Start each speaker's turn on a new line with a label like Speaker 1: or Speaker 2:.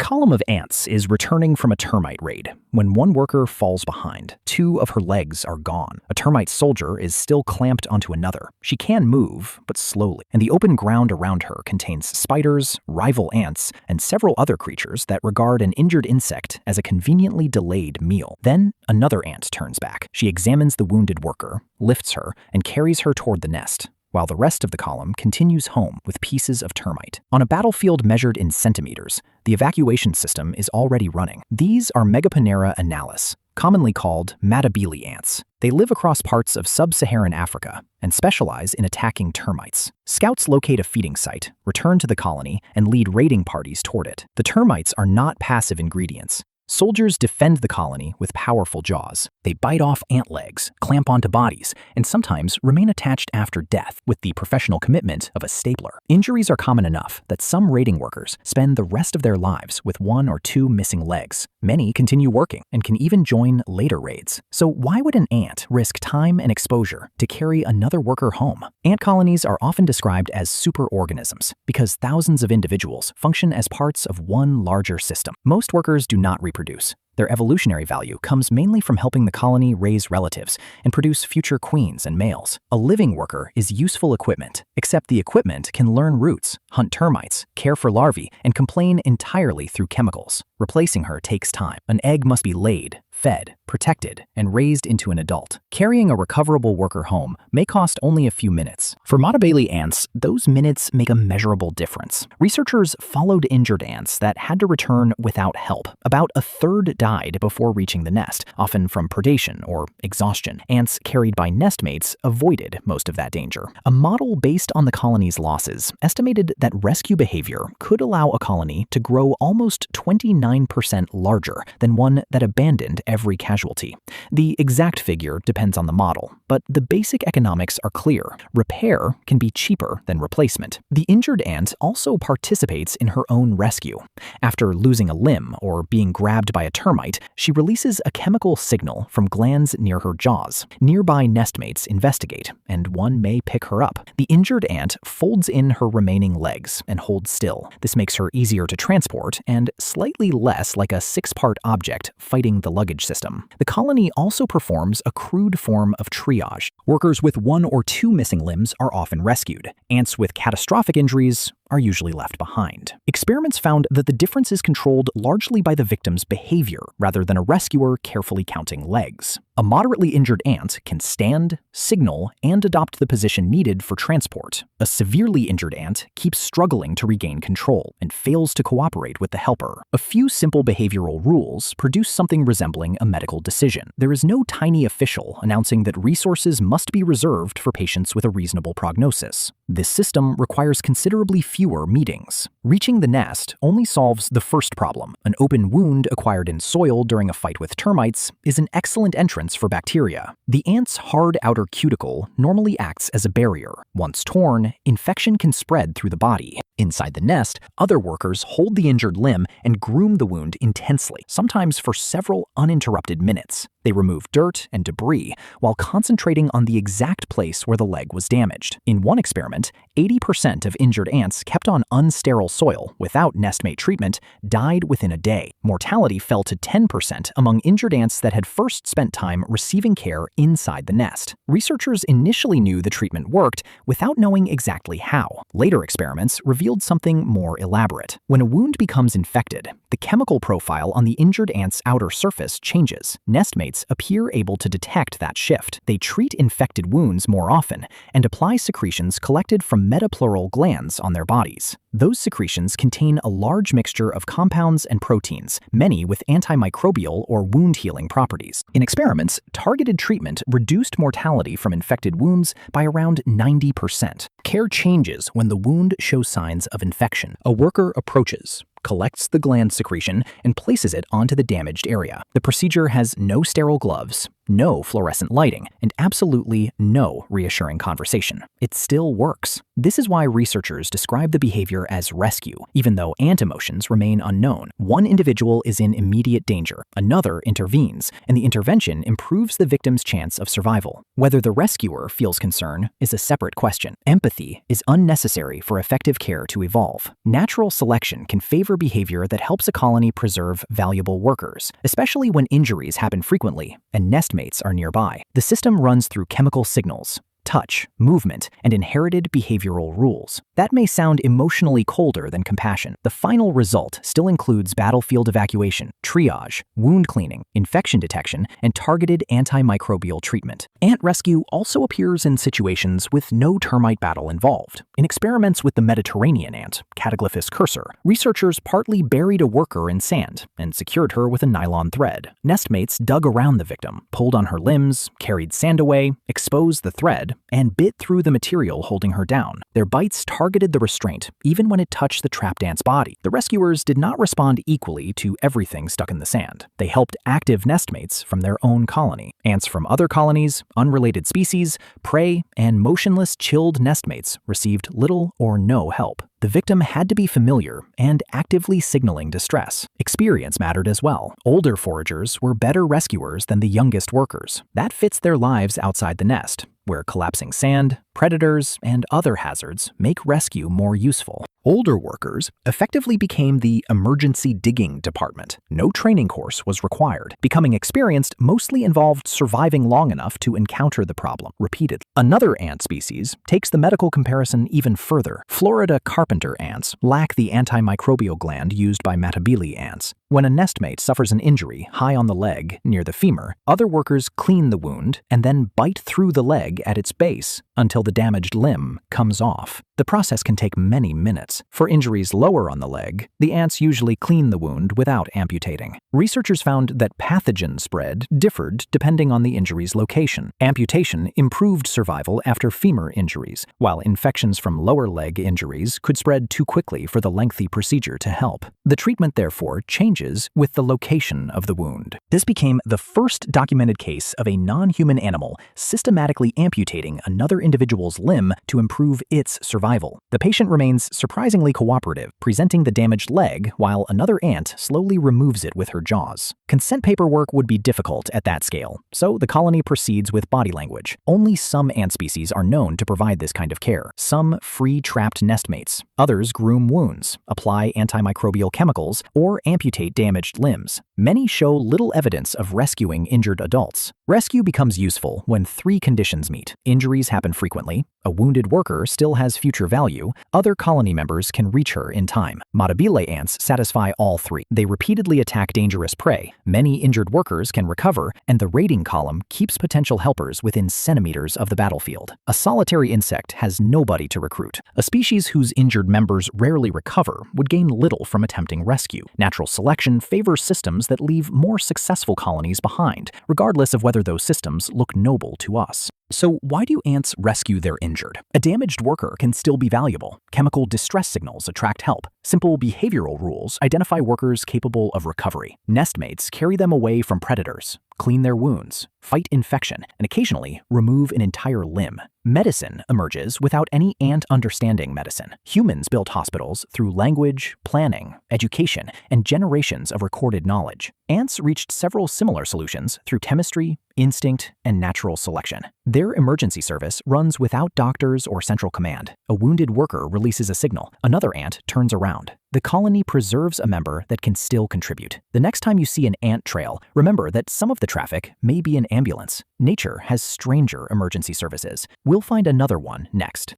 Speaker 1: column of ants is returning from a termite raid when one worker falls behind. Two of her legs are gone. A termite soldier is still clamped onto another. She can move, but slowly, and the open ground around her contains spiders, rival ants, and several other creatures that regard an injured insect as a conveniently delayed meal. Then another ant turns back. She examines the wounded worker, lifts her, and carries her toward the nest, while the rest of the column continues home with pieces of termite. On a battlefield measured in centimeters, the evacuation system is already running. These are Megaponera analis, commonly called Matabele ants. They live across parts of sub-Saharan Africa and specialize in attacking termites. Scouts locate a feeding site, return to the colony, and lead raiding parties toward it. The termites are not passive ingredients. Soldiers defend the colony with powerful jaws. They bite off ant legs, clamp onto bodies, and sometimes remain attached after death with the professional commitment of a stapler. Injuries are common enough that some raiding workers spend the rest of their lives with one or two missing legs. Many continue working and can even join later raids. So why would an ant risk time and exposure to carry another worker home? Ant colonies are often described as superorganisms because thousands of individuals function as parts of one larger system. Most workers do not reproduce. Their evolutionary value comes mainly from helping the colony raise relatives and produce future queens and males. A living worker is useful equipment, except the equipment can learn routes, hunt termites, care for larvae, and complain entirely through chemicals. Replacing her takes time. An egg must be laid, fed, protected, and raised into an adult. Carrying a recoverable worker home may cost only a few minutes. For Matabele ants, those minutes make a measurable difference. Researchers followed injured ants that had to return without help. About a third died before reaching the nest, often from predation or exhaustion. Ants carried by nestmates avoided most of that danger. A model based on the colony's losses estimated that rescue behavior could allow a colony to grow almost 29% larger than one that abandoned every casualty. The exact figure depends on the model, but the basic economics are clear. Repair can be cheaper than replacement. The injured ant also participates in her own rescue. After losing a limb or being grabbed by a termite, she releases a chemical signal from glands near her jaws. Nearby nestmates investigate, and one may pick her up. The injured ant folds in her remaining legs and holds still. This makes her easier to transport and slightly less like a six-part object fighting the luggage system. The colony also performs a crude form of triage. Workers with one or two missing limbs are often rescued. Ants with catastrophic injuries are usually left behind. Experiments found that the difference is controlled largely by the victim's behavior rather than a rescuer carefully counting legs. A moderately injured ant can stand, signal, and adopt the position needed for transport. A severely injured ant keeps struggling to regain control and fails to cooperate with the helper. A few simple behavioral rules produce something resembling a medical decision. There is no tiny official announcing that resources must be reserved for patients with a reasonable prognosis. This system requires considerably fewer meetings. Reaching the nest only solves the first problem. An open wound acquired in soil during a fight with termites is an excellent entrance for bacteria. The ant's hard outer cuticle normally acts as a barrier. Once torn, infection can spread through the body. Inside the nest, other workers hold the injured limb and groom the wound intensely, sometimes for several uninterrupted minutes. They remove dirt and debris while concentrating on the exact place where the leg was damaged. In one experiment, 80% of injured ants kept on unsterile soil without nestmate treatment died within a day. Mortality fell to 10% among injured ants that had first spent time receiving care inside the nest. Researchers initially knew the treatment worked without knowing exactly how. Later experiments revealed something more elaborate. When a wound becomes infected, the chemical profile on the injured ant's outer surface changes. Nestmates appear able to detect that shift. They treat infected wounds more often and apply secretions collected from metapleural glands on their bodies. Those secretions contain a large mixture of compounds and proteins, many with antimicrobial or wound-healing properties. In experiments, targeted treatment reduced mortality from infected wounds by around 90%. Care changes when the wound shows signs of infection. A worker approaches, collects the gland secretion, and places it onto the damaged area. The procedure has no sterile gloves, no fluorescent lighting, and absolutely no reassuring conversation. It still works. This is why researchers describe the behavior as rescue, even though ant emotions remain unknown. One individual is in immediate danger, another intervenes, and the intervention improves the victim's chance of survival. Whether the rescuer feels concern is a separate question. Empathy is unnecessary for effective care to evolve. Natural selection can favor behavior that helps a colony preserve valuable workers, especially when injuries happen frequently and nestmates are nearby. The system runs through chemical signals, touch, movement, and inherited behavioral rules. That may sound emotionally colder than compassion. The final result still includes battlefield evacuation, triage, wound cleaning, infection detection, and targeted antimicrobial treatment. Ant rescue also appears in situations with no termite battle involved. In experiments with the Mediterranean ant, Cataglyphus cursor, researchers partly buried a worker in sand and secured her with a nylon thread. Nestmates dug around the victim, pulled on her limbs, carried sand away, exposed the thread, and bit through the material holding her down. Their bites targeted the restraint, even when it touched the trapped ant's body. The rescuers did not respond equally to everything stuck in the sand. They helped active nestmates from their own colony. Ants from other colonies, unrelated species, prey, and motionless, chilled nestmates received little or no help. The victim had to be familiar and actively signaling distress. Experience mattered as well. Older foragers were better rescuers than the youngest workers. That fits their lives outside the nest, where collapsing sand, predators, and other hazards make rescue more useful. Older workers effectively became the emergency digging department. No training course was required. Becoming experienced mostly involved surviving long enough to encounter the problem repeatedly. Another ant species takes the medical comparison even further. Florida carpenter ants lack the antimicrobial gland used by Matabele ants. When a nestmate suffers an injury high on the leg near the femur, other workers clean the wound and then bite through the leg at its base until the damaged limb comes off. The process can take many minutes. For injuries lower on the leg, the ants usually clean the wound without amputating. Researchers found that pathogen spread differed depending on the injury's location. Amputation improved survival after femur injuries, while infections from lower leg injuries could spread too quickly for the lengthy procedure to help. The treatment, therefore, changes with the location of the wound. This became the first documented case of a non-human animal systematically amputating another individual's limb to improve its survival. The patient remains surprisingly cooperative, presenting the damaged leg while another ant slowly removes it with her jaws. Consent paperwork would be difficult at that scale, so the colony proceeds with body language. Only some ant species are known to provide this kind of care. Some free trapped nestmates. Others groom wounds, apply antimicrobial chemicals, or amputate damaged limbs. Many show little evidence of rescuing injured adults. Rescue becomes useful when three conditions meet. Injuries happen frequently, a wounded worker still has future value, other colony members can reach her in time. Matabele ants satisfy all three. They repeatedly attack dangerous prey, many injured workers can recover, and the raiding column keeps potential helpers within centimeters of the battlefield. A solitary insect has nobody to recruit. A species whose injured members rarely recover would gain little from attempting rescue. Natural selection favors systems that leave more successful colonies behind, regardless of whether those systems look noble to us. So why do ants rescue their injured? A damaged worker can still be valuable. Chemical distress signals attract help. Simple behavioral rules identify workers capable of recovery. Nestmates carry them away from predators, clean their wounds, fight infection, and occasionally remove an entire limb. Medicine emerges without any ant understanding medicine. Humans built hospitals through language, planning, education, and generations of recorded knowledge. Ants reached several similar solutions through chemistry, instinct, and natural selection. Their emergency service runs without doctors or central command. A wounded worker releases a signal. Another ant turns around. The colony preserves a member that can still contribute. The next time you see an ant trail, remember that some of the traffic may be an ambulance. Nature has stranger emergency services. We'll find another one next.